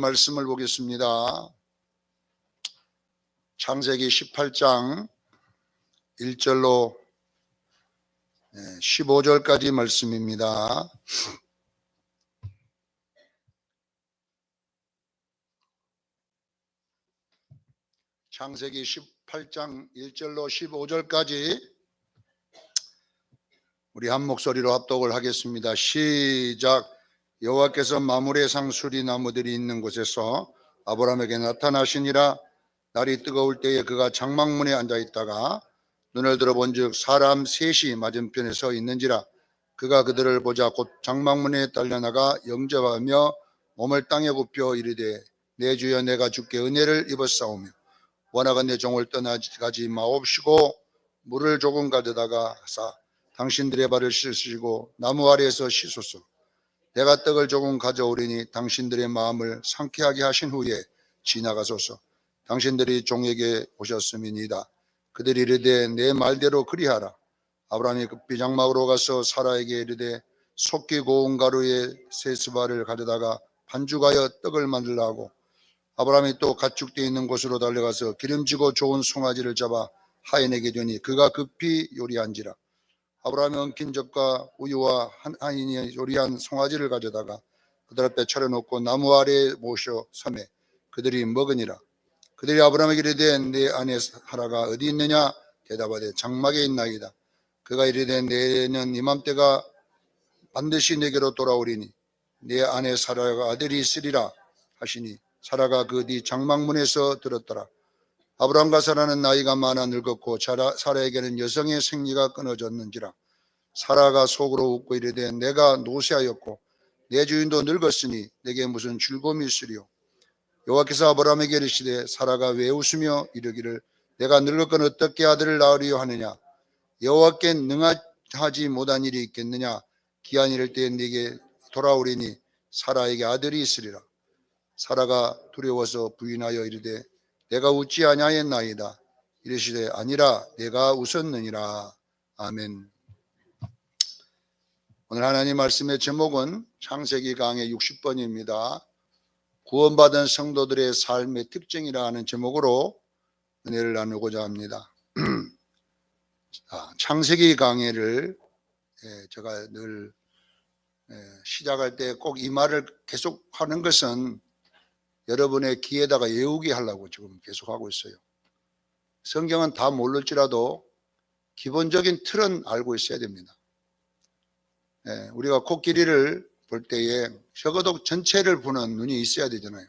말씀을 보겠습니다. 창세기 18장 1절로 15절까지 말씀입니다. 창세기 18장 1절로 15절까지 우리 한 목소리로 합독을 하겠습니다. 시작. 여호와께서 마므레 상 수리 나무들이 있는 곳에서 아브라함에게 나타나시니라. 날이 뜨거울 때에 그가 장막문에 앉아 있다가 눈을 들어본즉 사람 셋이 맞은편에 서 있는지라. 그가 그들을 보자 곧 장막문에 딸려나가 영접하며 몸을 땅에 굽혀 이르되 내 주여 내가 주께 은혜를 입었사오며 원하건대 종을 떠나가지 마옵시고 물을 조금 가져다가 사 당신들의 발을 씻으시고 나무 아래에서 씻소서. 내가 떡을 조금 가져오리니 당신들의 마음을 상쾌하게 하신 후에 지나가소서. 당신들이 종에게 오셨음이니이다. 그들이 이르되 내 말대로 그리하라. 아브라함이 급히 장막으로 가서 사라에게 이르되 속기 고운 가루에 세 스바를 가져다가 반죽하여 떡을 만들라 하고, 아브라함이 또 가축되어 있는 곳으로 달려가서 기름지고 좋은 송아지를 잡아 하인에게 주니 그가 급히 요리한지라. 아브라함이 엉킨 젖과 우유와 하인이 요리한 송아지를 가져다가 그들 앞에 차려놓고 나무 아래에 모셔 섬에 그들이 먹으니라. 그들이 아브라함에게 이르되 내 아내 사라가 어디 있느냐? 대답하되 장막에 있나이다. 그가 이르되 내년 이맘때가 반드시 내게로 돌아오리니 내 아내 사라가 아들이 있으리라 하시니 사라가 그 뒤 장막문에서 들었더라. 아브라함과 사라는 나이가 많아 늙었고 사라에게는 여성의 생리가 끊어졌는지라. 사라가 속으로 웃고 이르되 내가 노쇠하였고 내 주인도 늙었으니 내게 무슨 즐거움이 있으리요. 여호와께서 아브라함에게 이르시되 사라가 왜 웃으며 이르기를 내가 늙었건 어떻게 아들을 낳으리요 하느냐. 여호와께 능하지 못한 일이 있겠느냐. 기한 이를 때에 네게 돌아오리니 사라에게 아들이 있으리라. 사라가 두려워서 부인하여 이르되 내가 웃지 아니하였나이다. 이르시되 아니라 내가 웃었느니라. 아멘. 오늘 하나님 말씀의 제목은 창세기 강해 60번입니다. 구원받은 성도들의 삶의 특징이라 하는 제목으로 은혜를 나누고자 합니다. 창세기 강해를 제가 늘 시작할 때 꼭 이 말을 계속 하는 것은 여러분의 귀에다가 외우게 하려고 지금 계속 하고 있어요. 성경은 다 모를지라도 기본적인 틀은 알고 있어야 됩니다. 우리가 코끼리를 볼 때에 적어도 전체를 보는 눈이 있어야 되잖아요.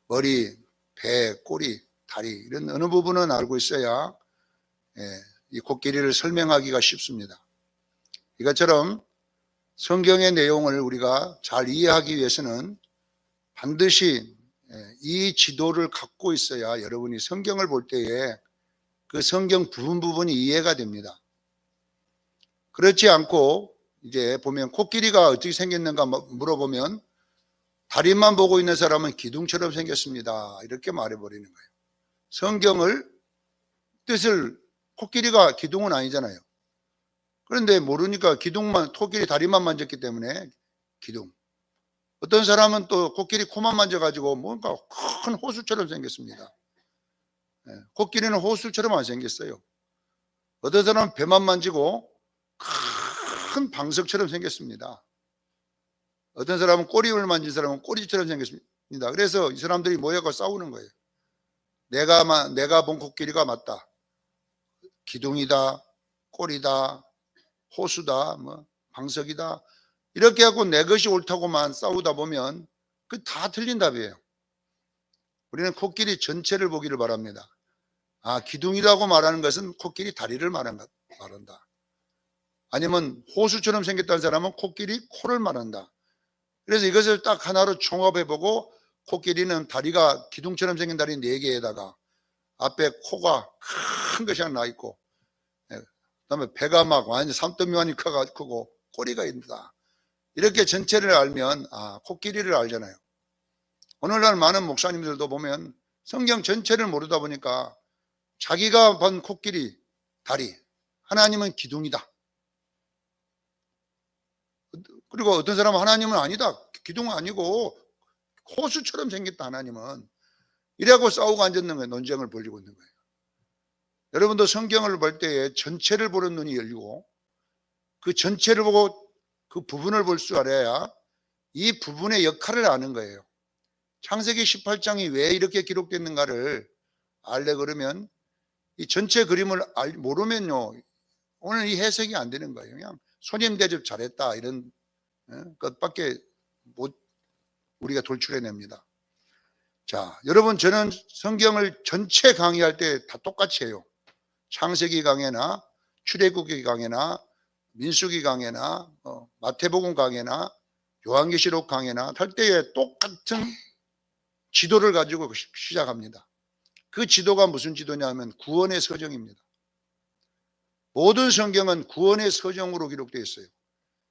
머리, 배, 꼬리, 다리 이런 어느 부분은 알고 있어야 이 코끼리를 설명하기가 쉽습니다. 이것처럼 성경의 내용을 우리가 잘 이해하기 위해서는 반드시 이 지도를 갖고 있어야 여러분이 성경을 볼 때에 그 성경 부분이 이해가 됩니다. 그렇지 않고 이제 보면 코끼리가 어떻게 생겼는가 물어보면 다리만 보고 있는 사람은 기둥처럼 생겼습니다. 이렇게 말해버리는 거예요. 성경을 뜻을 코끼리가 기둥은 아니잖아요. 그런데 모르니까 코끼리 다리만 만졌기 때문에 기둥. 어떤 사람은 또 코끼리 코만 만져가지고 뭔가 큰 호수처럼 생겼습니다. 코끼리는 호수처럼 안 생겼어요. 어떤 사람은 배만 만지고 큰 방석처럼 생겼습니다. 어떤 사람은 꼬리를 만진 사람은 꼬리처럼 생겼습니다. 그래서 이 사람들이 모여서 싸우는 거예요. 내가 본 코끼리가 맞다. 기둥이다, 꼬리다, 호수다, 방석이다. 이렇게 하고 내 것이 옳다고만 싸우다 보면 그 다 틀린 답이에요. 우리는 코끼리 전체를 보기를 바랍니다. 기둥이라고 말하는 것은 코끼리 다리를 말한다. 아니면 호수처럼 생겼다는 사람은 코끼리 코를 말한다. 그래서 이것을 딱 하나로 종합해보고 코끼리는 다리가 기둥처럼 생긴 다리 4개에다가 앞에 코가 큰 것이 하나 있고 그다음에 배가 막 완전 산더미만이 크고 꼬리가 있다. 이렇게 전체를 알면 코끼리를 알잖아요. 오늘날 많은 목사님들도 보면 성경 전체를 모르다 보니까 자기가 본 코끼리 다리, 하나님은 기둥이다. 그리고 어떤 사람은 하나님은 아니다. 기둥은 아니고 호수처럼 생겼다 하나님은. 이래갖고 싸우고 앉았는 거예요. 논쟁을 벌이고 있는 거예요. 여러분도 성경을 볼 때에 전체를 보는 눈이 열리고 그 전체를 보고 그 부분을 볼 줄 알아야 이 부분의 역할을 아는 거예요. 창세기 18장이 왜 이렇게 기록됐는가를 알려 그러면 이 전체 그림을 모르면요 오늘 이 해석이 안 되는 거예요. 그냥 손님 대접 잘했다 이런 것밖에 못 우리가 돌출해냅니다. 자, 여러분 저는 성경을 전체 강의할 때 다 똑같이 해요. 창세기 강해나 출애굽기 강해나 민수기 강해나 마태복음 강해나 요한계시록 강해나 할 때에 똑같은 지도를 가지고 시작합니다. 그 지도가 무슨 지도냐면 구원의 서정입니다. 모든 성경은 구원의 서정으로 기록되어 있어요.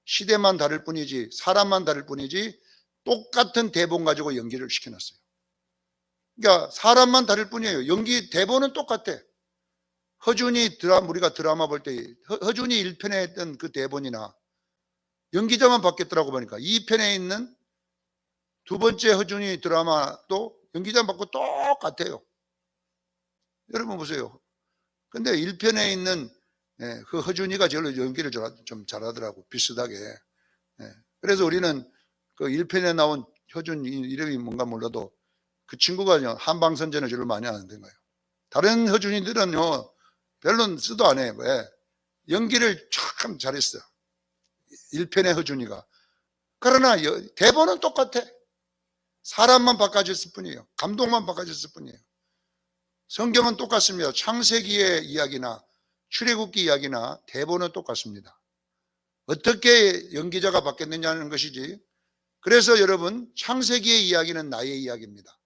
시대만 다를 뿐이지 사람만 다를 뿐이지 똑같은 대본 가지고 연기를 시켜놨어요. 그러니까 사람만 다를 뿐이에요. 연기 대본은 똑같아. 허준이 우리가 드라마 볼 때 허준이 1편에 했던 그 대본이나 연기자만 바뀌었더라고 보니까 2편에 있는 두 번째 허준이 드라마도 연기자 바꾸고 똑같아요. 여러분 보세요. 근데 1편에 있는 그 허준이가 저를 연기를 좀 잘하더라고. 비슷하게. 그래서 우리는 그 1편에 나온 허준 이름이 뭔가 몰라도 그 친구가 한방선전을 저를 많이 하는 거예요. 다른 허준이들은요 별로 쓰도 안 해요. 왜? 연기를 참 잘했어. 1편의 허준이가. 그러나 대본은 똑같아. 사람만 바꿔졌을 뿐이에요. 감독만 바꿔졌을 뿐이에요. 성경은 똑같습니다. 창세기의 이야기나 출애굽기 이야기나 대본은 똑같습니다. 어떻게 연기자가 바뀌었느냐는 것이지. 그래서 여러분 창세기의 이야기는 나의 이야기입니다.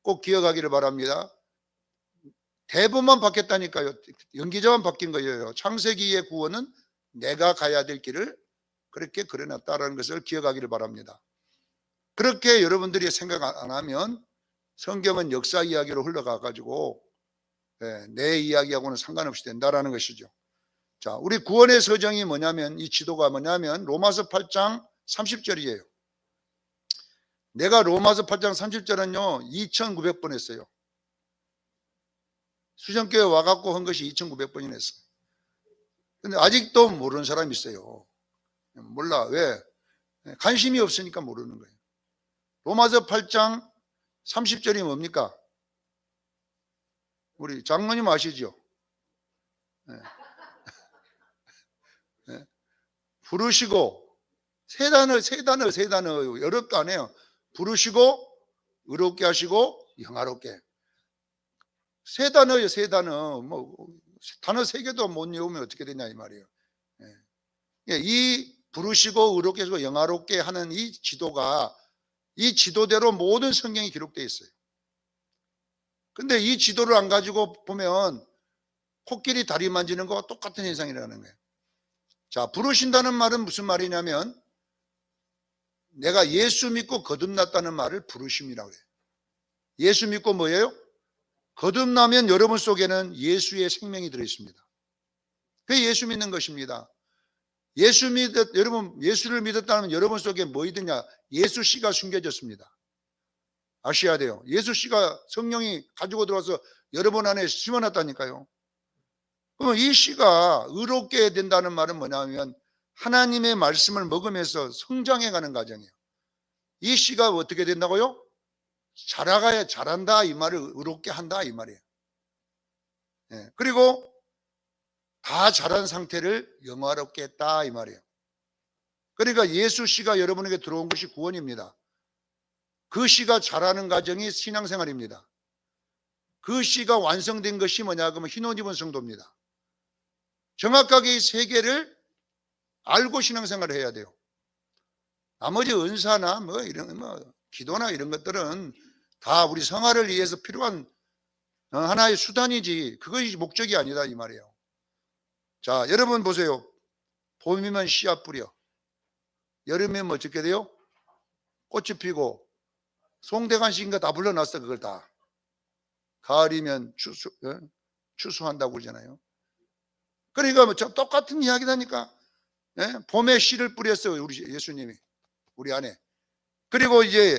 꼭 기억하기를 바랍니다. 대본만 바뀌었다니까요. 연기자만 바뀐 거예요. 창세기의 구원은 내가 가야 될 길을 그렇게 그려놨다는 것을 기억하기를 바랍니다. 그렇게 여러분들이 생각 안 하면 성경은 역사 이야기로 흘러가가지고 내 이야기하고는 상관없이 된다라는 것이죠. 자, 우리 구원의 서정이 뭐냐면 이 지도가 뭐냐면 로마서 8장 30절이에요. 내가 로마서 8장 30절은요 2900번 했어요. 수정교회 와갖고 한 것이 2900번이나 했어요. 근데 아직도 모르는 사람이 있어요. 몰라. 왜? 관심이 없으니까 모르는 거예요. 로마서 8장 30절이 뭡니까? 우리 장로님 아시죠? 네. 네. 부르시고 세 단어 어렵도 안 해요. 부르시고 의롭게 하시고 영화롭게. 세 단어예요. 세 단어. 뭐 단어 세 개도 못 외우면 어떻게 되냐 이 말이에요. 이 부르시고 의롭게 하시고 영화롭게 하는 이 지도가 이 지도대로 모든 성경이 기록되어 있어요. 근데 이 지도를 안 가지고 보면 코끼리 다리 만지는 거와 똑같은 현상이라는 거예요. 자, 부르신다는 말은 무슨 말이냐면 내가 예수 믿고 거듭났다는 말을 부르심이라고 해요. 예수 믿고 뭐예요? 거듭나면 여러분 속에는 예수의 생명이 들어있습니다. 그게 예수 믿는 것입니다. 여러분 예수를 믿었다면 여러분 속에 뭐 있느냐? 예수 씨가 숨겨졌습니다. 아셔야 돼요. 예수 씨가 성령이 가지고 들어와서 여러분 안에 심어놨다니까요. 그럼 이 씨가 의롭게 된다는 말은 뭐냐면 하나님의 말씀을 먹으면서 성장해가는 과정이에요. 이 씨가 어떻게 된다고요? 자라가야 잘한다 이 말을 의롭게 한다 이 말이에요. 그리고 다 자란 상태를 영화롭게 했다 이 말이에요. 그러니까 예수 씨가 여러분에게 들어온 것이 구원입니다. 그 씨가 자라는 과정이 신앙생활입니다. 그 씨가 완성된 것이 뭐냐 그러면 흰옷 입은 성도입니다. 정확하게 이 세 개를 알고 신앙생활을 해야 돼요. 나머지 은사나 뭐 이런 기도나 이런 것들은 다 우리 생활을 위해서 필요한 하나의 수단이지 그것이 목적이 아니다 이 말이에요. 자, 여러분 보세요. 봄이면 씨앗 뿌려. 여름이면 어떻게 돼요? 꽃이 피고 송대관식인가 다 불러놨어 그걸 다. 가을이면 추수한다고 그러잖아요. 그러니까 뭐 똑같은 이야기다니까. 봄에 씨를 뿌렸어요 우리 예수님이 우리 안에. 그리고 이제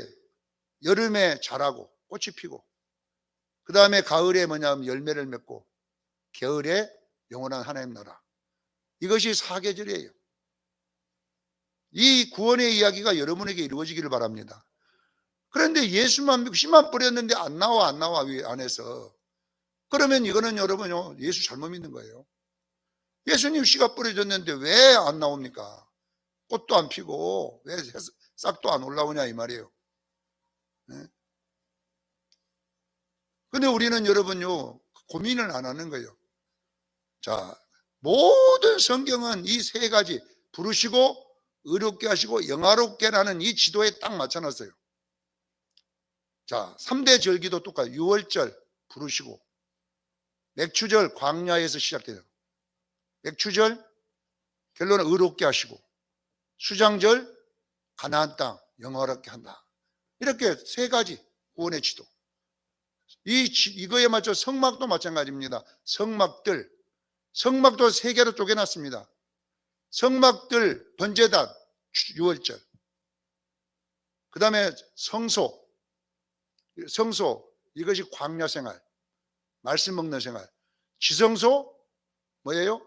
여름에 자라고 꽃이 피고, 그 다음에 가을에 뭐냐면 열매를 맺고, 겨울에 영원한 하나님 나라. 이것이 사계절이에요. 이 구원의 이야기가 여러분에게 이루어지기를 바랍니다. 그런데 예수만 믿고 씨만 뿌렸는데 안 나와 위 안에서. 그러면 이거는 여러분요, 예수 잘못 믿는 거예요. 예수님 씨가 뿌려졌는데 왜 안 나옵니까? 꽃도 안 피고 왜 싹도 안 올라오냐 이 말이에요. 네? 근데 우리는 여러분요, 고민을 안 하는 거예요. 자, 모든 성경은 이 세 가지, 부르시고 의롭게 하시고 영화롭게라는 이 지도에 딱 맞춰놨어요. 자, 3대 절기도 똑같아요. 유월절 부르시고, 맥추절 광야에서 시작돼요. 맥추절 결론은 의롭게 하시고, 수장절 가나안 땅 영화롭게 한다. 이렇게 세 가지 구원의 지도. 이거에 맞춰 성막도 마찬가지입니다. 성막도 세 개로 쪼개놨습니다. 성막들 번제단 유월절, 그 다음에 성소 이것이 광야 생활, 말씀 먹는 생활. 지성소 뭐예요?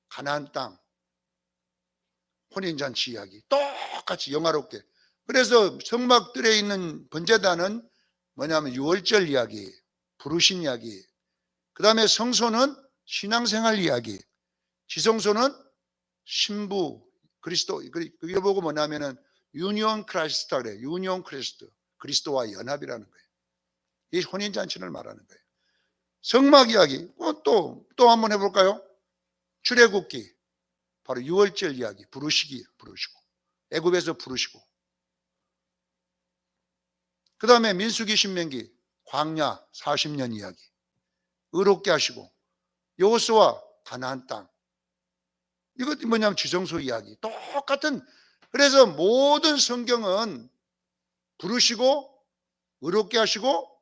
가나안 땅 혼인잔치 이야기 똑같이 영화롭게. 그래서 성막들에 있는 번제단은 뭐냐면 유월절 이야기, 부르신 이야기. 그 다음에 성소는 신앙생활 이야기, 지성소는 신부 그리스도. 이거 보고 뭐냐면은 유니온 크라이스트라 그래요. 유니온 크리스트, 그리스도와 연합이라는 거예요. 이 혼인잔치를 말하는 거예요. 성막 이야기 또 한번 해볼까요? 출애굽기 바로 유월절 이야기, 부르시고 애굽에서 부르시고, 그 다음에 민수기 신명기 광야 40년 이야기, 의롭게 하시고 여호수아 가나안 땅. 이것도 뭐냐면 지성소 이야기 똑같은. 그래서 모든 성경은 부르시고 의롭게 하시고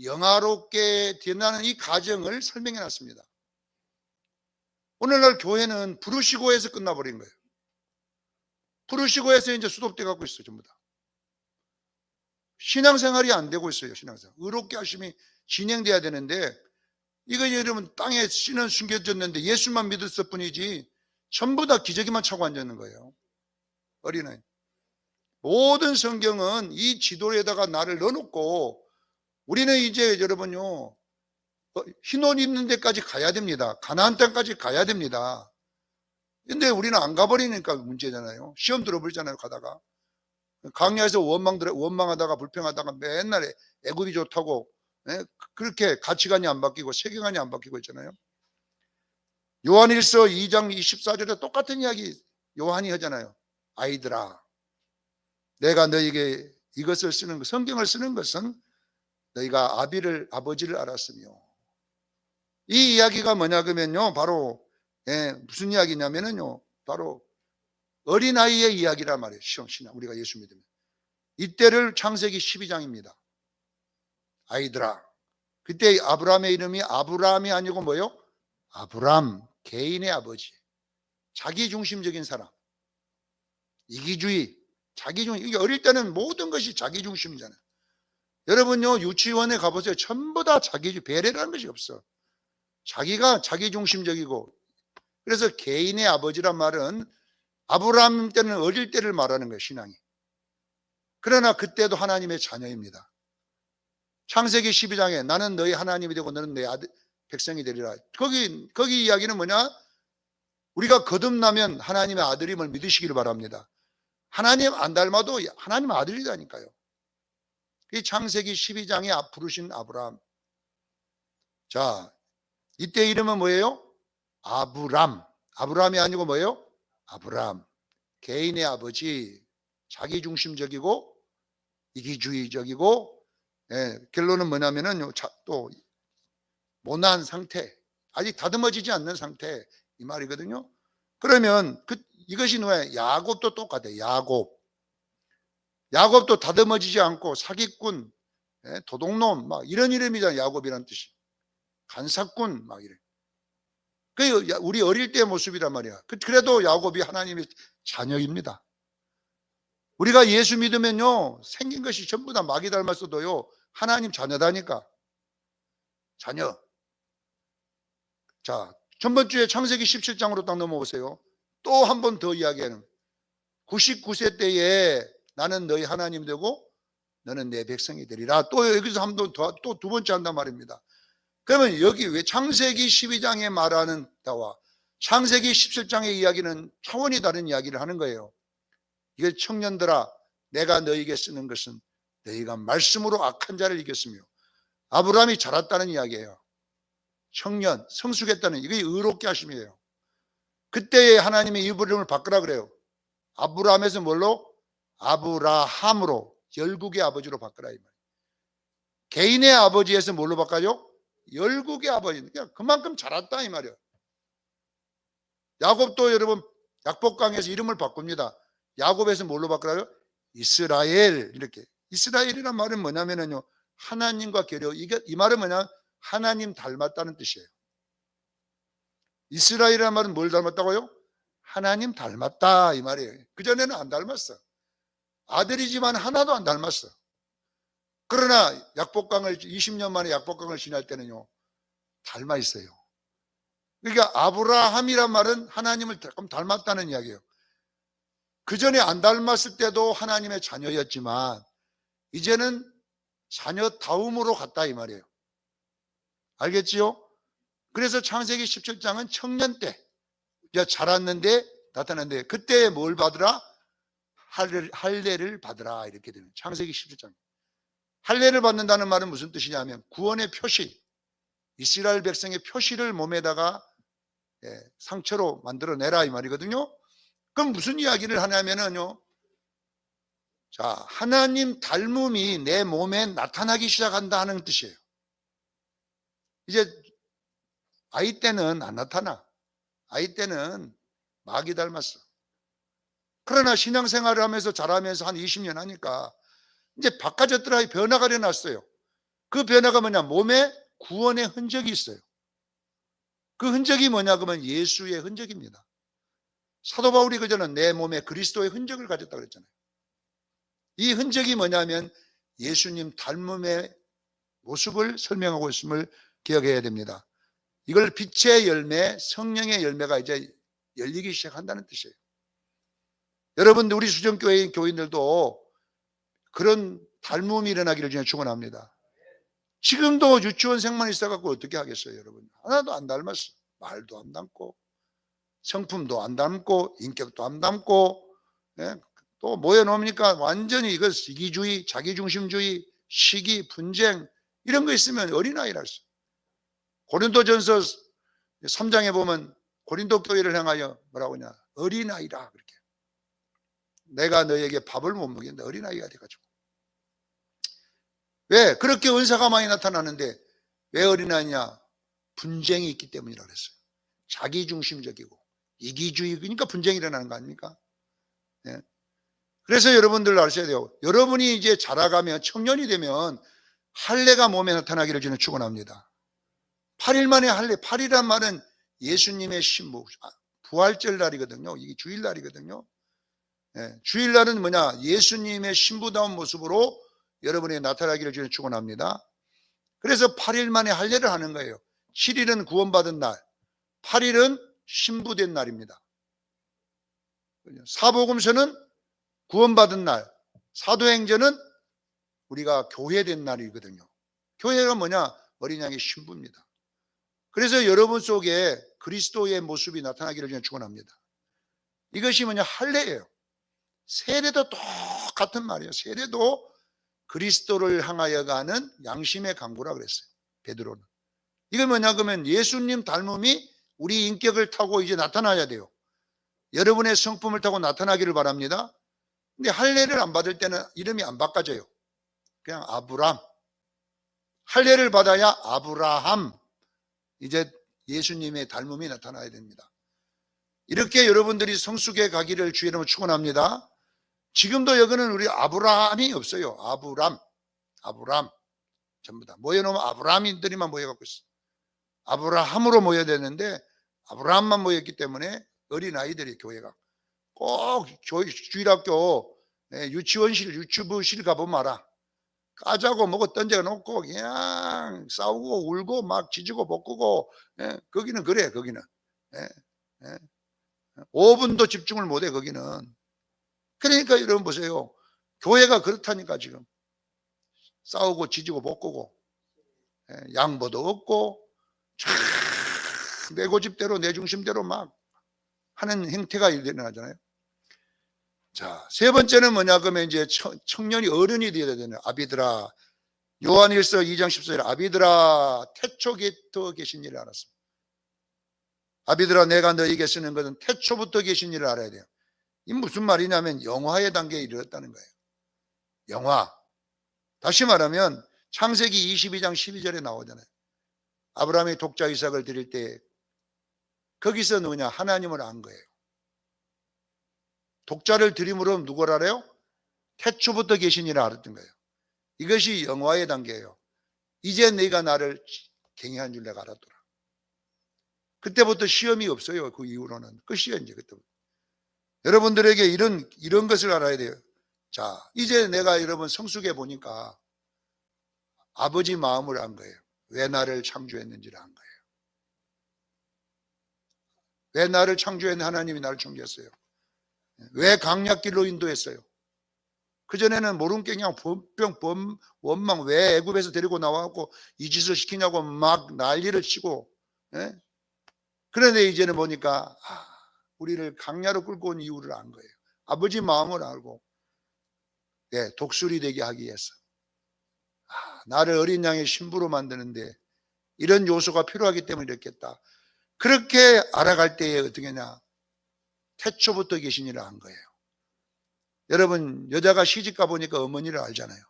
영화롭게 된다는 이 과정을 설명해 놨습니다. 오늘날 교회는 부르시고에서 끝나버린 거예요. 부르시고에서 이제 수독돼 갖고 있어요. 전부 다 신앙생활이 안 되고 있어요. 신앙생활 의롭게 하심이 진행돼야 되는데, 이거 여러분 땅에 씨는 숨겨졌는데 예수만 믿었을 뿐이지 전부 다 기저귀만 차고 앉아있는 거예요. 어린아이. 모든 성경은 이 지도에다가 나를 넣어놓고, 우리는 이제 여러분요, 흰 옷 입는 데까지 가야 됩니다. 가나안 땅까지 가야 됩니다. 근데 우리는 안 가버리니까 문제잖아요. 시험 들어버리잖아요. 가다가 강야에서 원망하다가 불평하다가 맨날 애굽이 좋다고, 그렇게 가치관이 안 바뀌고 세계관이 안 바뀌고 있잖아요. 요한일서 2장 24절에 똑같은 이야기 요한이 하잖아요. 아이들아, 내가 너에게 이것을 쓰는, 성경을 쓰는 것은 너희가 아버지를 알았으며. 이 이야기가 뭐냐 그러면요, 바로 무슨 이야기냐면요, 바로 어린아이의 이야기란 말이에요. 신앙, 우리가 예수 믿으면. 이때를 창세기 12장입니다. 아이들아. 그때 아브라함의 이름이 아브라함이 아니고 뭐예요? 아브람, 개인의 아버지. 자기중심적인 사람. 이기주의, 자기중심. 이게 어릴 때는 모든 것이 자기중심이잖아요. 여러분요, 유치원에 가보세요. 전부 다 자기주의, 배려라는 것이 없어. 자기가 자기중심적이고. 그래서 개인의 아버지란 말은 아브라함 때는 어릴 때를 말하는 거예요, 신앙이. 그러나 그때도 하나님의 자녀입니다. 창세기 12장에 나는 너희 하나님이 되고 너는 내 백성이 되리라. 거기 이야기는 뭐냐? 우리가 거듭나면 하나님의 아들임을 믿으시기를 바랍니다. 하나님 안 닮아도 하나님 아들이라니까요. 이 창세기 12장에 부르신 아브라함. 자, 이때 이름은 뭐예요? 아브람. 아브람이 아니고 뭐예요? 아브람. 개인의 아버지. 자기중심적이고 이기주의적이고, 결론은 뭐냐면은 또 모난 상태, 아직 다듬어지지 않는 상태, 이 말이거든요. 그러면 이것이 누구예요? 야곱도 똑같아요. 야곱도 다듬어지지 않고 사기꾼, 도둑놈, 막 이런 이름이잖아요. 야곱이라는 뜻이. 간사꾼, 막 이래. 그게 우리 어릴 때의 모습이란 말이야. 그래도 야곱이 하나님의 자녀입니다. 우리가 예수 믿으면요, 생긴 것이 전부 다 마귀 닮았어도요, 하나님 자녀다니까. 자녀. 자, 전번 주에 창세기 17장으로 딱 넘어오세요. 또 한 번 더 이야기하는 99세 때에 나는 너희 하나님 되고 너는 내 백성이 되리라. 또 여기서 한 번 더, 또 두 번째 한단 말입니다. 그러면 여기 왜 창세기 12장에 말하는 다와 창세기 17장의 이야기는 차원이 다른 이야기를 하는 거예요. 이게 청년들아, 내가 너에게 쓰는 것은 너희가 말씀으로 악한 자를 이겼으며, 아브라함이 자랐다는 이야기예요. 청년, 성숙했다는, 이게 의롭게 하심이에요. 그때에 하나님의 이름을 바꾸라 그래요. 아브라함에서 뭘로? 아브라함으로, 열국의 아버지로 바꾸라 이 말이에요. 개인의 아버지에서 뭘로 바꿔요? 열국의 아버지. 그러니까 그만큼 자랐다 이 말이에요. 야곱도 여러분 약복강에서 이름을 바꿉니다. 야곱에서 뭘로 바꾸라요? 이스라엘. 이렇게. 이스라엘이란 말은 뭐냐면요, 하나님과 결여. 이 말은 뭐냐? 하나님 닮았다는 뜻이에요. 이스라엘이란 말은 뭘 닮았다고요? 하나님 닮았다 이 말이에요. 그전에는 안 닮았어. 아들이지만 하나도 안 닮았어. 그러나 약복강을 20년 만에 약복강을 지날 때는요, 닮아 있어요. 그러니까 아브라함이란 말은 하나님을 조금 닮았다는 이야기예요. 그전에 안 닮았을 때도 하나님의 자녀였지만 이제는 자녀다움으로 갔다 이 말이에요. 알겠지요? 그래서 창세기 17장은 청년 때 자랐는데 나타났는데, 그때 뭘 받으라? 할례를 받으라 이렇게 되는 창세기 17장. 할례를 받는다는 말은 무슨 뜻이냐면 구원의 표시, 이스라엘 백성의 표시를 몸에다가 상처로 만들어내라 이 말이거든요. 그럼 무슨 이야기를 하냐면요, 자, 하나님 닮음이 내 몸에 나타나기 시작한다 하는 뜻이에요. 이제 아이 때는 안 나타나. 아이 때는 마귀 닮았어. 그러나 신앙생활을 하면서 자라면서 한 20년 하니까 이제 바꿔졌더라, 변화가 일어났어요. 그 변화가 뭐냐? 몸에 구원의 흔적이 있어요. 그 흔적이 뭐냐? 그러면 예수의 흔적입니다. 사도 바울이 그전에 내 몸에 그리스도의 흔적을 가졌다 그랬잖아요. 이 흔적이 뭐냐면 예수님 닮음의 모습을 설명하고 있음을 기억해야 됩니다. 이걸 빛의 열매, 성령의 열매가 이제 열리기 시작한다는 뜻이에요. 여러분들, 우리 수정교회 교인들도 그런 닮음이 일어나기를 저는 축원합니다. 지금도 유치원생만 있어갖고 어떻게 하겠어요, 여러분? 하나도 안 닮았어. 말도 안 닮고, 성품도 안 닮고, 인격도 안 닮고, 또 모여놓으니까 완전히 이거 이기주의, 자기중심주의, 시기, 분쟁 이런 거 있으면 어린아이라서. 고린도전서 3장에 보면 고린도 교회를 향하여 뭐라고 하냐? 어린아이라 그렇게. 내가 너에게 밥을 못 먹이는데 어린아이가 돼가지고. 왜? 그렇게 은사가 많이 나타나는데 왜 어린아이냐? 분쟁이 있기 때문이라고 그랬어요. 자기중심적이고 이기주의, 그러니까 분쟁이 일어나는 거 아닙니까? 네. 그래서 여러분들 아셔야 돼요. 여러분이 이제 자라가면, 청년이 되면 할례가 몸에 나타나기를 저는 축원합니다. 8일 만에 할례, 8일이란 말은 예수님의 신부, 부활절 날이거든요. 이게 주일날이거든요. 네. 주일날은 뭐냐? 예수님의 신부다운 모습으로 여러분이 나타나기를 저는 축원합니다. 그래서 8일 만에 할례를 하는 거예요. 7일은 구원받은 날, 8일은 신부된 날입니다. 사복음서는 구원받은 날, 사도행전은 우리가 교회된 날이거든요. 교회가 뭐냐? 어린 양의 신부입니다. 그래서 여러분 속에 그리스도의 모습이 나타나기를 저는 축원합니다. 이것이 뭐냐? 할례예요. 세례도 똑같은 말이에요. 세례도 그리스도를 향하여 가는 양심의 강구라 그랬어요, 베드로는. 이건 뭐냐 그러면 예수님 닮음이 우리 인격을 타고 이제 나타나야 돼요. 여러분의 성품을 타고 나타나기를 바랍니다. 근데 할례를 안 받을 때는 이름이 안 바꿔져요. 그냥 아브람. 할례를 받아야 아브라함. 이제 예수님의 닮음이 나타나야 됩니다. 이렇게 여러분들이 성숙해 가기를 주의 이름으로 축원합니다. 지금도 여기는 우리 아브라함이 없어요. 아브람 전부 다 모여놓으면 아브라함인들이만 모여갖고 있어요. 아브라함으로 모여야 되는데 아브라함만 모였기 때문에 어린아이들이 교회가 꼭 주일학교 유치원실, 유치부실 가보면 알아. 까자고 뭐고 던져놓고 그냥 싸우고 울고 막 지지고 볶고, 거기는 그래, 거기는. 5분도 집중을 못해, 거기는. 그러니까 여러분 보세요. 교회가 그렇다니까, 지금. 싸우고 지지고 볶고, 양보도 없고, 내 고집대로, 내 중심대로 막 하는 행태가 일어나잖아요. 자, 세 번째는 뭐냐, 그러면 이제 청년이 어른이 되어야 되는 아비들아. 요한일서 2장 14절, 아비들아, 태초 곁에 계신 일을 알았습니다. 아비들아, 내가 너에게 쓰는 것은 태초부터 계신 일을 알아야 돼요. 이 무슨 말이냐면 영화의 단계에 이르렀다는 거예요. 영화. 다시 말하면 창세기 22장 12절에 나오잖아요. 아브라함이 독자 이삭을 드릴 때 거기서 누구냐, 하나님을 안 거예요. 독자를 드림으로 누굴 알아요? 태초부터 계신 일을 알았던 거예요. 이것이 영화의 단계예요. 이제 네가 나를 경외한 줄 내가 알았더라. 그때부터 시험이 없어요. 그 이후로는 끝이에요. 이제 그때부터. 여러분들에게 이런 것을 알아야 돼요. 자, 이제 내가 여러분 성숙해 보니까 아버지 마음을 안 거예요. 왜 나를 창조했는지를 안 거예요. 왜 나를 창조했는지, 하나님이 나를 창조했어요. 왜 강약길로 인도했어요? 그전에는 모른 게 그냥 원망, 왜 애굽에서 데리고 나와갖고 이 짓을 시키냐고 막 난리를 치고, 그런데 이제는 보니까 우리를 강야로 끌고 온 이유를 안 거예요. 아버지 마음을 알고, 독수리 되게 하기 위해서. 나를 어린 양의 신부로 만드는데 이런 요소가 필요하기 때문에 이렇게 했다. 그렇게 알아갈 때에 어떻게 하냐, 태초부터 계신 일을 안 거예요. 여러분, 여자가 시집 가보니까 어머니를 알잖아요.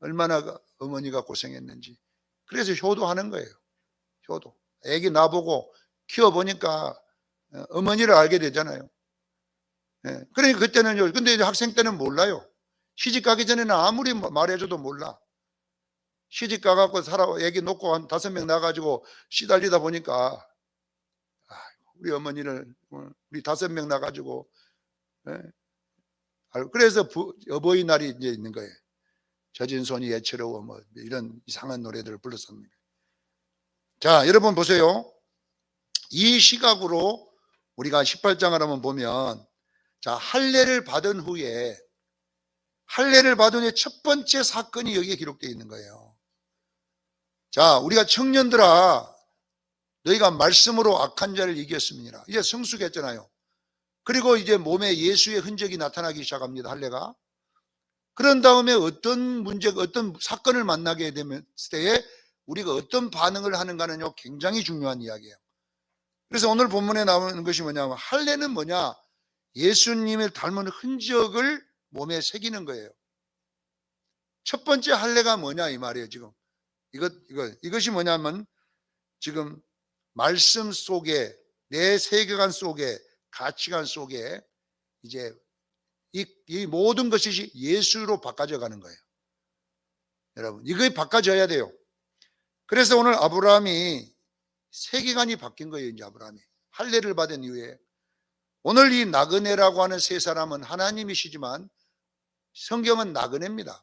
얼마나 어머니가 고생했는지. 그래서 효도하는 거예요. 효도. 애기 나보고 키워보니까 어머니를 알게 되잖아요. 그러니까 그때는요, 근데 이제 학생 때는 몰라요. 시집 가기 전에는 아무리 말해줘도 몰라. 시집 가갖고 애기 놓고 한 5명 나가지고 시달리다 보니까, 우리 어머니를, 우리 5명 나가지고, 그래서 어버이날이 이제 있는 거예요. 젖은 손이 애처로워, 뭐 이런 이상한 노래들을 불렀습니다. 자, 여러분 보세요. 이 시각으로 우리가 18장을 한번 보면, 자, 할례를 받은 후에 첫 번째 사건이 여기에 기록되어 있는 거예요. 자, 우리가 청년들아, 너희가 말씀으로 악한 자를 이겼습니다. 이제 성숙했잖아요. 그리고 이제 몸에 예수의 흔적이 나타나기 시작합니다. 할례가. 그런 다음에 어떤 사건을 만나게 되면 때에 우리가 어떤 반응을 하는가는요, 굉장히 중요한 이야기예요. 그래서 오늘 본문에 나오는 것이 뭐냐면, 할례는 뭐냐, 예수님을 닮은 흔적을 몸에 새기는 거예요. 첫 번째 할례가 뭐냐 이 말이에요. 지금 이것이 뭐냐면, 지금 말씀 속에, 내 세계관 속에, 가치관 속에 이제 이 모든 것이 예수로 바꿔져 가는 거예요. 여러분, 이거 바꿔져야 돼요. 그래서 오늘 아브라함이 세계관이 바뀐 거예요. 이제 아브라함이 할례를 받은 이후에, 오늘 이 나그네라고 하는 세 사람은 하나님이시지만 성경은 나그네입니다.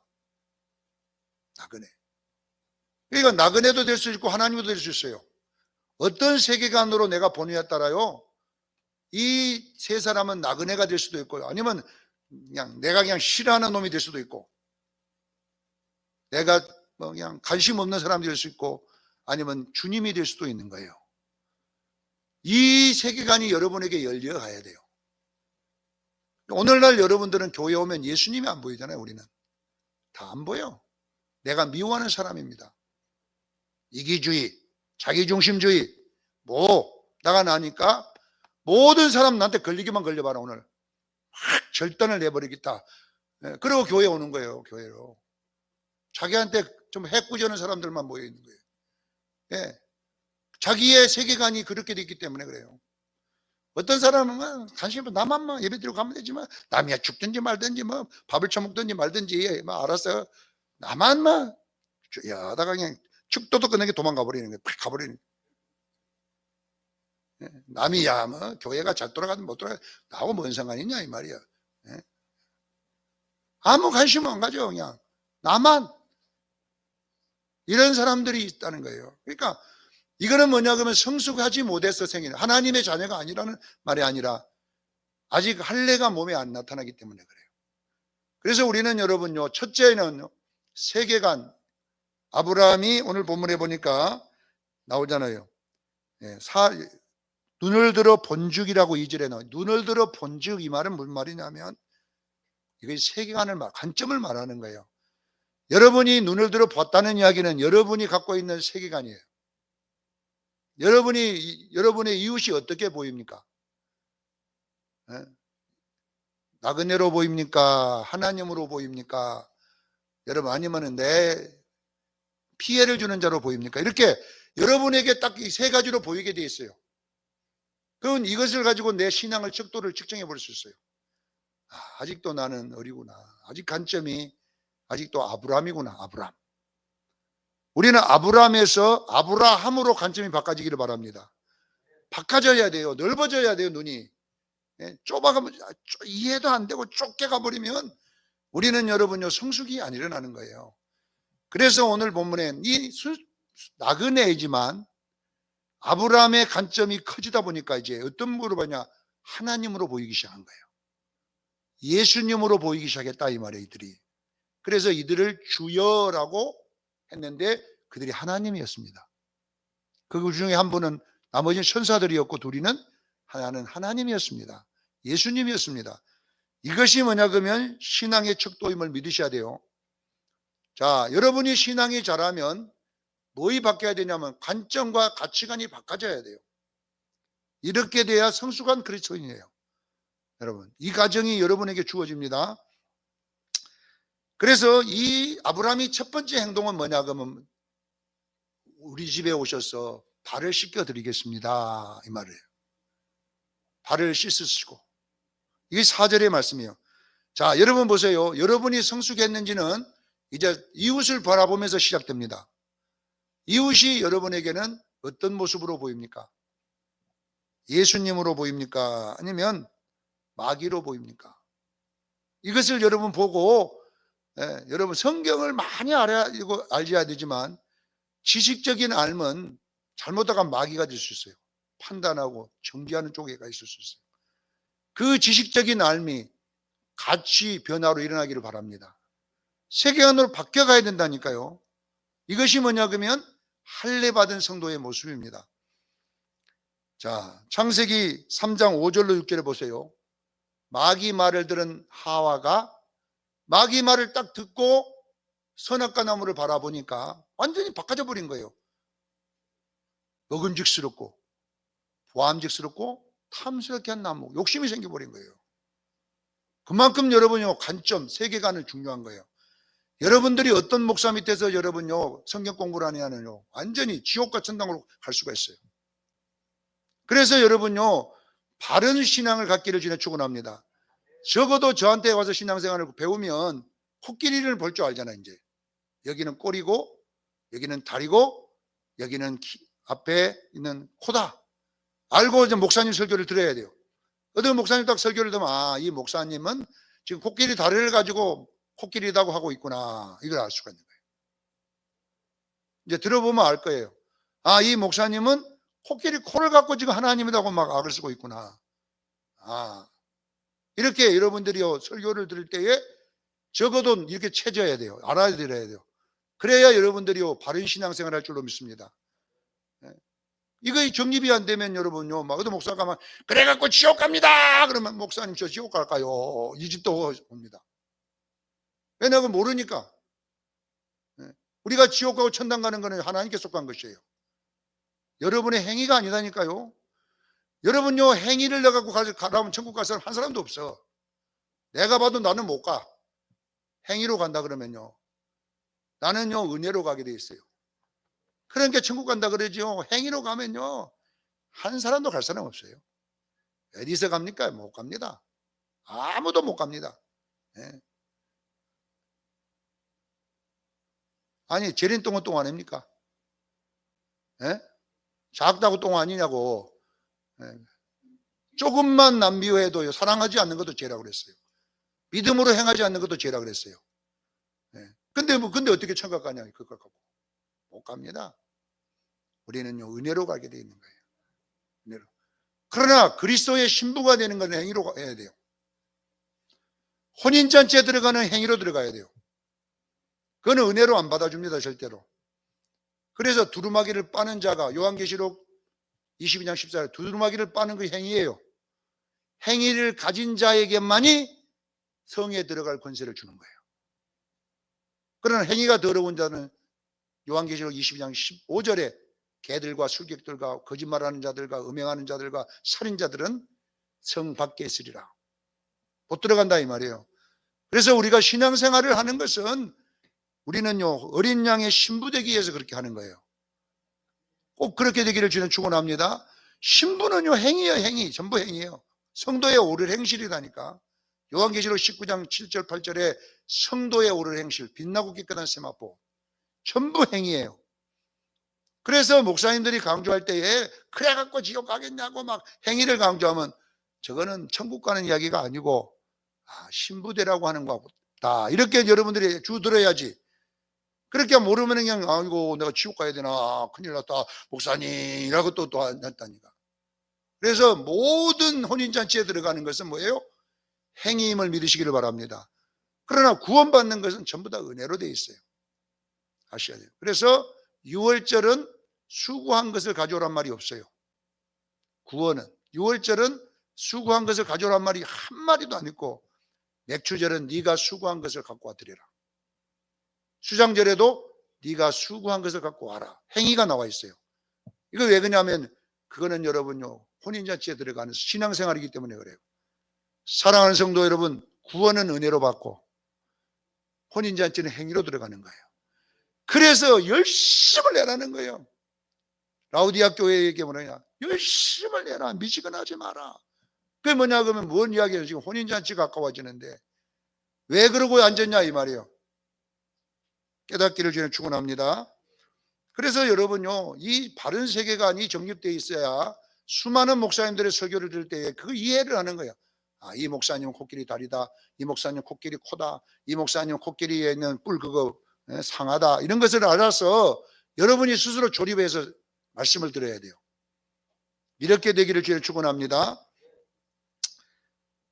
나그네. 그러니까 나그네도 될 수 있고 하나님도 될 수 있어요. 어떤 세계관으로 내가 보느냐에 따라요, 이 세 사람은 나그네가 될 수도 있고, 아니면 내가 그냥 싫어하는 놈이 될 수도 있고, 내가 그냥 관심 없는 사람이 될 수 있고, 아니면 주님이 될 수도 있는 거예요. 이 세계관이 여러분에게 열려가야 돼요. 오늘날 여러분들은 교회 오면 예수님이 안 보이잖아요. 우리는 다 안 보여. 내가 미워하는 사람입니다. 이기주의, 자기중심주의, 나가 나니까 모든 사람 나한테 걸리기만 걸려봐라. 오늘 확 절단을 내버리겠다. 그리고 교회 오는 거예요. 교회로 자기한테 좀 해꾸지는 사람들만 모여 있는 거예요. 자기의 세계관이 그렇게 됐기 때문에 그래요. 어떤 사람은 관심 없어, 나만 예배드리고 가면 되지만, 남이야 죽든지 말든지 밥을 처먹든지 말든지 알았어요. 나만 하다가 그냥 축도도 끝내게 도망가 버리는 거예요. 팍 가버리는 거예요. 남이야 교회가 잘 돌아가든 못 돌아가든 나하고 뭔 상관이냐 이 말이야. 아무 관심 안 가져. 그냥 나만. 이런 사람들이 있다는 거예요. 그러니까 이거는 뭐냐 그러면 성숙하지 못해서 생기는, 하나님의 자녀가 아니라는 말이 아니라 아직 할례가 몸에 안 나타나기 때문에 그래요. 그래서 우리는 여러분요, 첫째는 세계관. 아브라함이 오늘 본문에 보니까 나오잖아요. 눈을 들어 본죽이라고 2절에 나와요. 눈을 들어 본죽, 이 말은 무슨 말이냐면 이게 세계관을 관점을 말하는 거예요. 여러분이 눈을 들어 봤다는 이야기는 여러분이 갖고 있는 세계관이에요. 여러분의 이웃이 어떻게 보입니까? 나그네로 보입니까? 하나님으로 보입니까? 여러분, 아니면 내 피해를 주는 자로 보입니까? 이렇게 여러분에게 딱 이 세 가지로 보이게 돼 있어요. 그건 이것을 가지고 내 신앙을 척도를 측정해 볼 수 있어요. 아직도 나는 어리구나. 아직 관점이 아직도 아브라함이구나. 아브라함. 우리는 아브라함에서 아브라함으로 관점이 바꿔지기를 바랍니다. 바꿔져야 돼요. 넓어져야 돼요. 눈이. 좁아가면 이해도 안 되고 좁게 가버리면 우리는 여러분요, 성숙이 안 일어나는 거예요. 그래서 오늘 본문에 이 나그네이지만 아브라함의 관점이 커지다 보니까 이제 어떤 물로 보냐, 하나님으로 보이기 시작한 거예요. 예수님으로 보이기 시작했다 이 말이에요, 이들이. 그래서 이들을 주여라고 했는데 그들이 하나님이었습니다. 그 중에 한 분은, 나머지는 천사들이었고 둘이는 하나는 하나님이었습니다. 예수님이었습니다. 이것이 뭐냐 그러면 신앙의 척도임을 믿으셔야 돼요. 자, 여러분이 신앙이 자라면 뭐이 바뀌어야 되냐면 관점과 가치관이 바꿔져야 돼요. 이렇게 돼야 성숙한 그리스도인이에요. 여러분, 이 과정이 여러분에게 주어집니다. 그래서 이 아브라함이 첫 번째 행동은 뭐냐 그러면 우리 집에 오셔서 발을 씻겨 드리겠습니다 이 말이에요. 발을 씻으시고, 이게 4절의 말씀이에요. 자, 여러분 보세요. 여러분이 성숙했는지는 이제 이웃을 바라보면서 시작됩니다. 이웃이 여러분에게는 어떤 모습으로 보입니까? 예수님으로 보입니까? 아니면 마귀로 보입니까? 이것을 여러분 보고, 여러분 성경을 많이 알아야 되지만 지식적인 알면 잘못하다 마귀가 될 수 있어요. 판단하고 정죄하는 쪽에 가 있을 수 있어요. 그 지식적인 알미 가치 변화로 일어나기를 바랍니다. 세계관으로 바뀌어가야 된다니까요. 이것이 뭐냐 그러면 할례 받은 성도의 모습입니다. 자, 창세기 3장 5절로 6절에 보세요. 마귀 말을 들은 하와가 마귀 말을 딱 듣고 선악과 나무를 바라보니까 완전히 바꿔져 버린 거예요. 먹음직스럽고 보암직스럽고 탐스럽게 한 나무, 욕심이 생겨버린 거예요. 그만큼 여러분요, 관점, 세계관은 중요한 거예요. 여러분들이 어떤 목사 밑에서 여러분요 성경 공부를 하냐면요 완전히 지옥과 천당으로 갈 수가 있어요. 그래서 여러분요 바른 신앙을 갖기를 주님 축원합니다. 적어도 저한테 와서 신앙생활을 배우면 코끼리를 볼 줄 알잖아요. 이제 여기는 꼬리고 여기는 다리고 여기는 앞에 있는 코다 알고 이제 목사님 설교를 들어야 돼요. 어떤 목사님 딱 설교를 들으면 이 목사님은 지금 코끼리 다리를 가지고 코끼리라고 하고 있구나, 이걸 알 수가 있는 거예요. 이제 들어보면 알 거예요. 이 목사님은 코끼리 코를 갖고 지금 하나님이라고 막 악을 쓰고 있구나. 이렇게 여러분들이 설교를 들을 때에 적어도 이렇게 채져야 돼요. 알아들어야 돼요. 그래야 여러분들이 바른 신앙생활 할 줄로 믿습니다. 이거 정립이 안 되면 여러분요, 막 어떤 목사가 막 그래갖고 지옥 갑니다 그러면 목사님 저 지옥 갈까요? 이 집도 옵니다. 왜냐하면 모르니까. 우리가 지옥 가고 천당 가는 거는 하나님께 속한 것이에요. 여러분의 행위가 아니다니까요. 여러분요 행위를 내갖고 가라면 천국 갈 사람 한 사람도 없어. 내가 봐도 나는 못 가. 행위로 간다 그러면요 나는요 은혜로 가게 돼 있어요. 그러니까 천국 간다 그러죠. 행위로 가면요 한 사람도 갈 사람 없어요. 어디서 갑니까? 못 갑니다. 아무도 못 갑니다. 아니 재린똥은 똥 아닙니까? 작다고 똥. 조금만 남비워해도요 사랑하지 않는 것도 죄라고 그랬어요. 믿음으로 행하지 않는 것도 죄라 그랬어요. 근데 어떻게 천국 가냐? 그걸 갖고 못 갑니다. 우리는요, 은혜로 가게 되어 있는 거예요. 은혜로. 그러나 그리스도의 신부가 되는 건 행위로 해야 돼요. 혼인잔치에 들어가는 행위로 들어가야 돼요. 그거는 은혜로 안 받아줍니다, 절대로. 그래서 두루마기를 빠는 자가 요한계시록 22장 14절 두루마기를 빠는 그 행위예요. 행위를 가진 자에게만이 성에 들어갈 권세를 주는 거예요. 그러나 행위가 더러운 자는 요한계시록 22장 15절에 개들과 술객들과 거짓말하는 자들과 음행하는 자들과 살인자들은 성 밖에 있으리라. 못 들어간다 이 말이에요. 그래서 우리가 신앙생활을 하는 것은 우리는요, 어린 양의 신부 되기 위해서 그렇게 하는 거예요. 꼭 그렇게 되기를 주는 축원합니다. 신부는요, 행위예요. 행위. 전부 행위예요. 성도에 오를 행실이라니까. 요한계시록 19장 7절 8절에 성도에 오를 행실, 빛나고 깨끗한 세마포, 전부 행위예요. 그래서 목사님들이 강조할 때에 그래 갖고 지옥 가겠냐고 막 행위를 강조하면 저거는 천국 가는 이야기가 아니고 신부되라고 하는 거다. 이렇게 여러분들이 주 들어야지. 그렇게 모르면 그냥 아이고 내가 지옥 가야 되나 큰일 났다 목사님이라고 또 한다니까. 그래서 모든 혼인잔치에 들어가는 것은 뭐예요? 행위임을 믿으시기를 바랍니다. 그러나 구원받는 것은 전부 다 은혜로 되어 있어요. 아셔야 돼요. 그래서 유월절은 수고한 것을 가져오란 말이 없어요. 구원은 유월절은 수고한 것을 가져오란 말이 한 마디도 안 있고, 맥주절은 네가 수고한 것을 갖고 와드리라. 수장절에도 네가 수고한 것을 갖고 와라. 행위가 나와 있어요. 이거 왜 그러냐면 그거는 여러분요, 혼인잔치에 들어가는 신앙생활이기 때문에 그래요. 사랑하는 성도 여러분, 구원은 은혜로 받고 혼인잔치는 행위로 들어가는 거예요. 그래서 열심을 내라는 거예요. 라우디아 교회에게 뭐냐, 열심을 내라. 미지근하지 마라. 그게 뭐냐 그러면 뭔 이야기예요? 지금 혼인잔치가 가까워지는데 왜 그러고 앉았냐 이 말이에요. 깨닫기를 주는 축원합니다. 그래서 여러분요, 이 바른 세계관이 정립되어 있어야 수많은 목사님들의 설교를 들을 때 그 이해를 하는 거예요. 이 목사님은 코끼리 다리다, 이 목사님 코끼리 코다, 이 목사님 코끼리에 있는 뿔 그거 상하다, 이런 것을 알아서 여러분이 스스로 조립해서 말씀을 들어야 돼요. 이렇게 되기를 주의 축원합니다.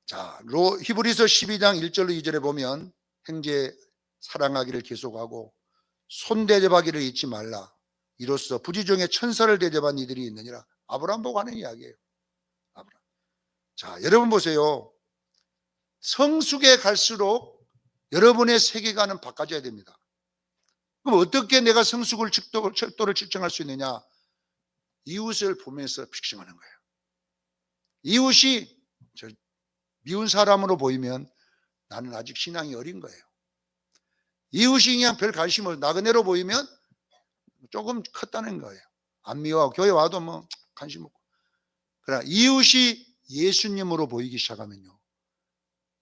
자, 히브리서 12장 1절로 2절에 보면 형제 사랑하기를 계속하고 손 대접하기를 잊지 말라. 이로써 부지 중에 천사를 대접한 이들이 있느니라. 아브라함 보고 하는 이야기예요. 아브라함. 자, 여러분 보세요. 성숙에 갈수록 여러분의 세계관은 바꿔져야 됩니다. 그럼 어떻게 내가 성숙을 척도를 측정할 수 있느냐? 이웃을 보면서 측정하는 거예요. 이웃이 미운 사람으로 보이면 나는 아직 신앙이 어린 거예요. 이웃이 그냥 별 관심 없고 나그네로 보이면 조금 컸다는 거예요. 안 미워하고 교회 와도 뭐 관심 없고. 그러나 이웃이 예수님으로 보이기 시작하면요,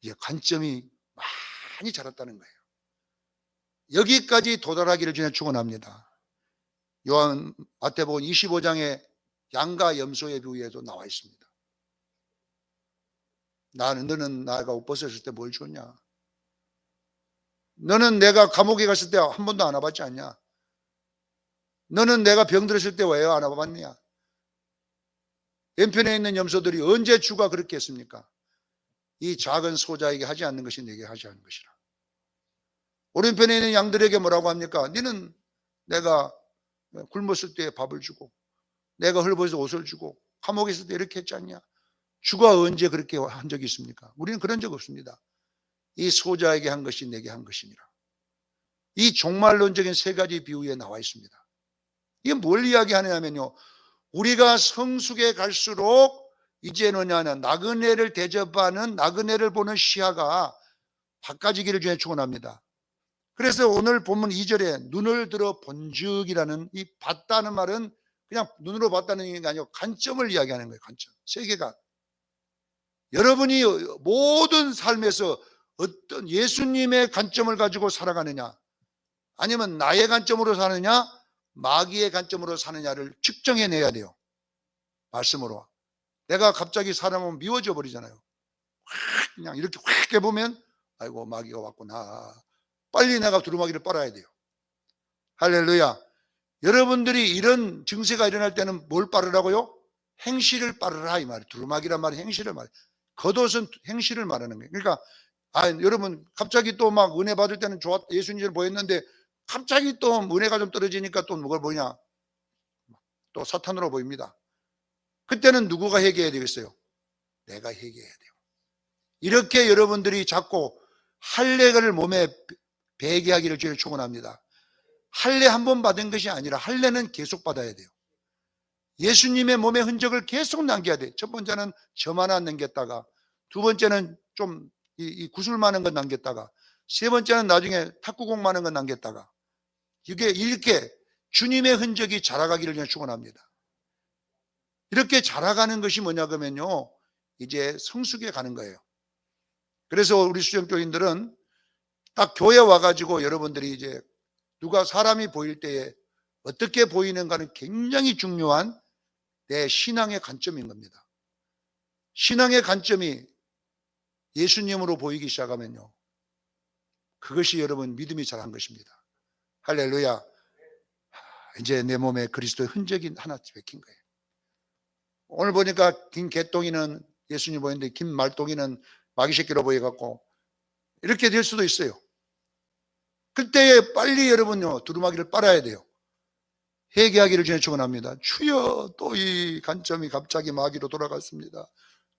이게 관점이 많이 자랐다는 거예요. 여기까지 도달하기를 주님 축원합니다. 마태복음 25장에 양과 염소의 비유에도 나와 있습니다. 너는 내가 옷 벗었을 때 뭘 줬냐? 너는 내가 감옥에 갔을 때 한 번도 안 와봤지 않냐? 너는 내가 병들었을 때 왜 안 와봤냐? 왼편에 있는 염소들이 언제 주가 그렇게 했습니까? 이 작은 소자에게 하지 않는 것이 내게 하지 않는 것이라. 오른편에 있는 양들에게 뭐라고 합니까? 너는 내가 굶었을 때 밥을 주고 내가 헐벗어서 옷을 주고 감옥에 있을 때 이렇게 했지 않냐? 주가 언제 그렇게 한 적이 있습니까? 우리는 그런 적 없습니다. 이 소자에게 한 것이 내게 한 것이니라. 이 종말론적인 세 가지 비유에 나와 있습니다. 이게 뭘 이야기하냐면요, 우리가 성숙에 갈수록 이제는 나그네를 대접하는, 나그네를 보는 시야가 바꿔지기를 주에 축원합니다. 그래서 오늘 본문 2절에 눈을 들어 본즉이라는 이 봤다는 말은 그냥 눈으로 봤다는 게 아니고 관점을 이야기하는 거예요. 관점, 세계관. 여러분이 모든 삶에서 어떤 예수님의 관점을 가지고 살아가느냐, 아니면 나의 관점으로 사느냐, 마귀의 관점으로 사느냐를 측정해내야 돼요. 말씀으로. 내가 갑자기 사람을 미워져 버리잖아요. 그냥 이렇게 확 해보면 아이고 마귀가 왔구나. 빨리 내가 두루마기를 빨아야 돼요. 할렐루야. 여러분들이 이런 증세가 일어날 때는 뭘 빨으라고요? 행실을 빨으라 이 말이에요. 두루마기란 말이 행실을 말해요. 겉옷은 행실을 말하는 거예요. 그러니까 여러분 갑자기 또 막 은혜 받을 때는 예수님을 보였는데 갑자기 또 은혜가 좀 떨어지니까 또 누가 보이냐? 또 사탄으로 보입니다. 그때는 누구가 회개해야 되겠어요? 내가 회개해야 돼요. 이렇게 여러분들이 자꾸 할례를 몸에 배게 하기를 주를 축원합니다. 할례 한 번 받은 것이 아니라 할례는 계속 받아야 돼요. 예수님의 몸의 흔적을 계속 남겨야 돼요. 첫 번째는 점 하나 남겼다가, 두 번째는 좀 이 구슬 많은 건 남겼다가, 세 번째는 나중에 탁구공 많은 건 남겼다가, 이게 이렇게 주님의 흔적이 자라가기를 저는 축원합니다. 이렇게 자라가는 것이 뭐냐 그러면요, 이제 성숙에 가는 거예요. 그래서 우리 수정교인들은 딱 교회 와가지고 여러분들이 이제 누가 사람이 보일 때에 어떻게 보이는가는 굉장히 중요한 내 신앙의 관점인 겁니다. 신앙의 관점이 예수님으로 보이기 시작하면요, 그것이 여러분 믿음이 자란 것입니다. 할렐루야. 이제 내 몸에 그리스도의 흔적이 하나 박힌 거예요. 오늘 보니까 김개똥이는 예수님 보이는데 김말똥이는 마귀 새끼로 보여갖고 이렇게 될 수도 있어요. 그때에 빨리 여러분요 두루마기를 빨아야 돼요. 회개하기를 전해 축원합니다. 주여, 또 이 관점이 갑자기 마귀로 돌아갔습니다.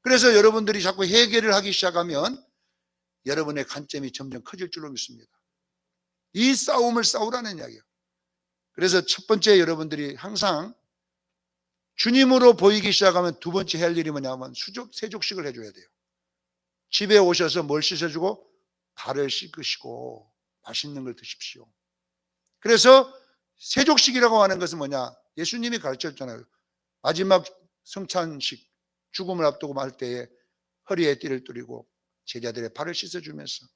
그래서 여러분들이 자꾸 회개를 하기 시작하면 여러분의 관점이 점점 커질 줄로 믿습니다. 이 싸움을 싸우라는 이야기예요. 그래서 첫 번째 여러분들이 항상 주님으로 보이기 시작하면 두 번째 할 일이 뭐냐면 세족식을 해줘야 돼요. 집에 오셔서 뭘 씻어주고 발을 씻으시고 맛있는 걸 드십시오. 그래서 세족식이라고 하는 것은 뭐냐? 예수님이 가르쳤잖아요. 마지막 성찬식, 죽음을 앞두고 할 때에 허리에 띠를 뚫리고 제자들의 발을 씻어주면서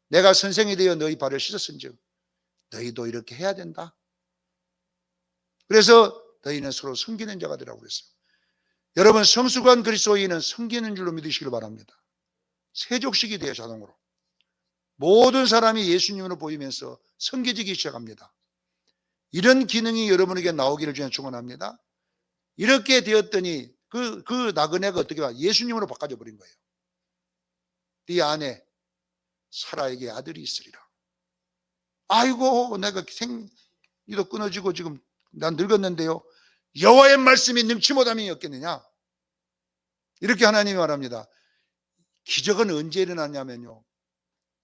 내가 선생이 되어 너희 발을 씻었은즉 너희도 이렇게 해야 된다. 그래서 너희는 서로 섬기는 자가 되라고 그랬어요. 여러분, 성숙한 그리스도인은 섬기는 줄로 믿으시길 바랍니다. 세족식이 돼요, 자동으로. 모든 사람이 예수님으로 보이면서 섬겨지기 시작합니다. 이런 기능이 여러분에게 나오기를 저는 축원합니다. 이렇게 되었더니 그 나그네가 어떻게 봐? 예수님으로 바꿔져 버린 거예요. 네 안에 사라에게 아들이 있으리라. 아이고, 내가 생기도 끊어지고 지금 난 늙었는데요, 여호와의 말씀이 능치 못함이 없겠느냐? 이렇게 하나님이 말합니다. 기적은 언제 일어나냐면요,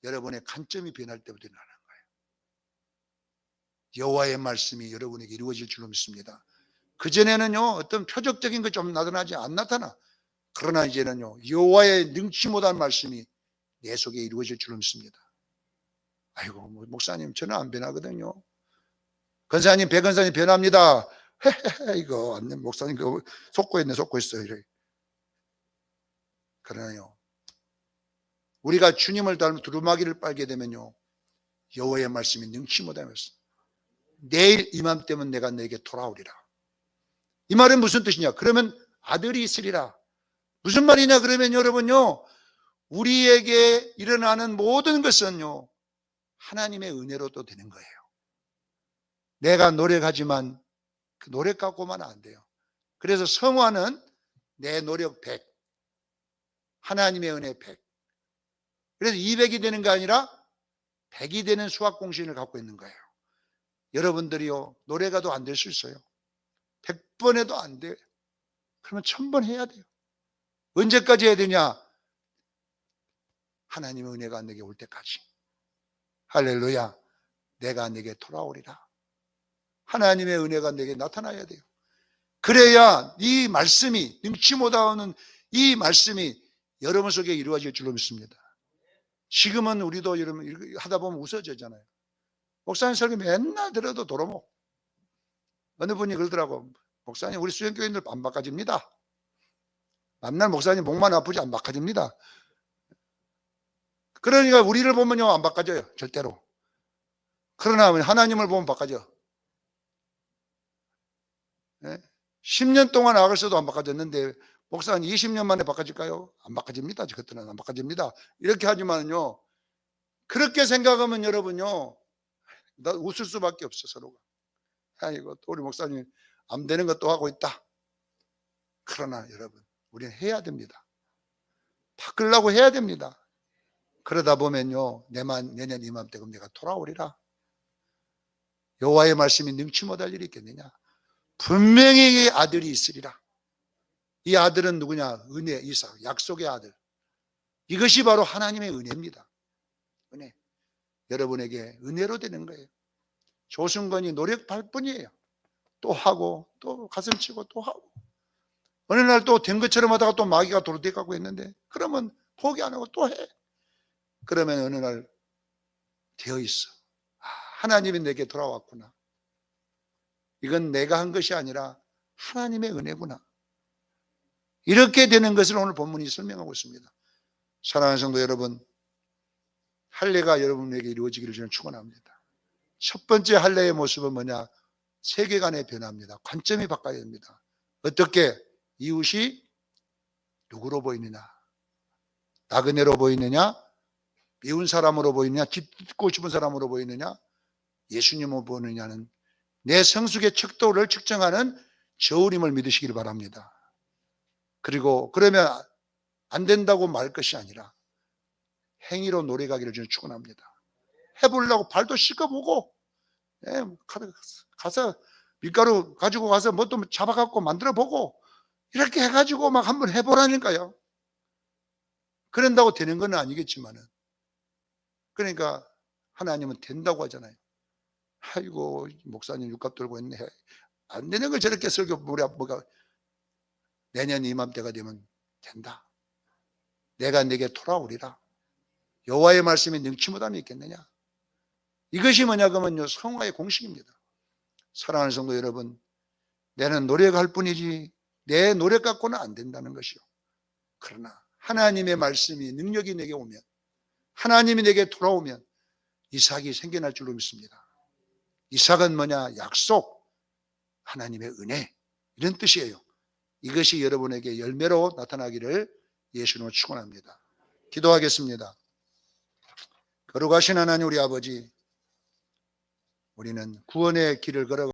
여러분의 관점이 변할 때부터 일어나는 거예요. 여호와의 말씀이 여러분에게 이루어질 줄로 믿습니다. 그전에는요 어떤 표적적인 것 좀 나타나지 안 나타나. 그러나 이제는요 여호와의 능치 못한 말씀이 내 속에 이루어질 줄로 믿습니다. 아이고, 목사님 저는 안 변하거든요. 권사님, 백권사님 변합니다. 이거 안 돼. 목사님 그거 속고 있어요. 이래. 그러나요, 우리가 주님을 닮은 두루마기를 빨게 되면요 여호와의 말씀이 능치 못하면서 내일 이맘때면 내가 너에게 돌아오리라. 이 말은 무슨 뜻이냐? 그러면 아들이 있으리라. 무슨 말이냐? 그러면 여러분요, 우리에게 일어나는 모든 것은요 하나님의 은혜로도 되는 거예요. 내가 노력하지만 그 노력 갖고만 안 돼요. 그래서 성화는 내 노력 100, 하나님의 은혜 100. 그래서 200이 되는 게 아니라 100이 되는 수학 공신을 갖고 있는 거예요. 여러분들이요 노래가도 안 될 수 있어요. 100번 해도 안 돼요. 그러면 1000번 해야 돼요. 언제까지 해야 되냐? 하나님의 은혜가 내게 올 때까지. 할렐루야. 내가 내게 돌아오리라. 하나님의 은혜가 내게 나타나야 돼요. 그래야 이 말씀이, 능치 못하는 이 말씀이 여러분 속에 이루어질 줄로 믿습니다. 지금은 우리도 여러분 하다 보면 웃어지잖아요. 목사님 설교 맨날 들어도 도로목. 어느 분이 그러더라고. 목사님, 우리 수영교인들 안 바꿔집니다. 만날 목사님 목만 아프지 안 바꿔집니다. 그러니까 우리를 보면요 안 바꿔져요, 절대로. 그러나 하나님을 보면 바꿔져. 10년 동안 나갔어도 안 바꿔졌는데 목사님 20년 만에 바꿔질까요? 안 바꿔집니다. 그때는 안 바꿔집니다. 이렇게 하지만요 그렇게 생각하면 여러분요, 나 웃을 수밖에 없어, 서로가. 아이고, 또 우리 목사님 안 되는 것도 하고 있다. 그러나 여러분, 우리는 해야 됩니다. 바꾸려고 해야 됩니다. 그러다 보면요, 내년 이맘때금 내가 돌아오리라. 여호와의 말씀이 능치 못할 일이 있겠느냐. 분명히 아들이 있으리라. 이 아들은 누구냐? 은혜, 이삭, 약속의 아들. 이것이 바로 하나님의 은혜입니다. 은혜. 여러분에게 은혜로 되는 거예요. 조승건이 노력할 뿐이에요. 또 하고 또 가슴 치고 또 하고, 어느 날 또 된 것처럼 하다가 또 마귀가 도로대가고 했는데, 그러면 포기 안 하고 또 해. 그러면 어느 날 되어 있어. 하나님이 내게 돌아왔구나. 이건 내가 한 것이 아니라 하나님의 은혜구나. 이렇게 되는 것을 오늘 본문이 설명하고 있습니다. 사랑하는 성도 여러분, 할례가 여러분에게 이루어지기를 저는 축원합니다. 첫 번째 할례의 모습은 뭐냐? 세계관의 변화입니다. 관점이 바꿔야 됩니다. 어떻게? 이웃이 누구로 보이느냐? 나그네로 보이느냐? 미운 사람으로 보이느냐? 듣고 싶은 사람으로 보이느냐? 예수님으로 보이느냐는 내 성숙의 척도를 측정하는 저울임을 믿으시길 바랍니다. 그리고 그러면 안 된다고 말 것이 아니라 행위로 노력하기를 저는 축원합니다. 해보려고 발도 씻어보고, 가서 밀가루 가지고 가서 뭐 또 잡아갖고 만들어보고, 이렇게 해가지고 막 한번 해보라니까요. 그런다고 되는 건 아니겠지만은, 그러니까 하나님은 된다고 하잖아요. 아이고, 목사님 육갑 들고 있네. 안 되는 걸 저렇게 설교 뭐가, 내년 이맘때가 되면 된다. 내가 내게 돌아오리라. 여호와의 말씀이 능치 못함이 있겠느냐. 이것이 뭐냐 그러면요, 성화의 공식입니다. 사랑하는 성도 여러분, 내는 노력할 뿐이지 내 노력 갖고는 안 된다는 것이요. 그러나 하나님의 말씀이, 능력이 내게 오면, 하나님이 내게 돌아오면 이삭이 생겨날 줄로 믿습니다. 이삭은 뭐냐? 약속, 하나님의 은혜, 이런 뜻이에요. 이것이 여러분에게 열매로 나타나기를 예수님으로 축원합니다. 기도하겠습니다. 거룩하신 하나님 우리 아버지, 우리는 구원의 길을 걸어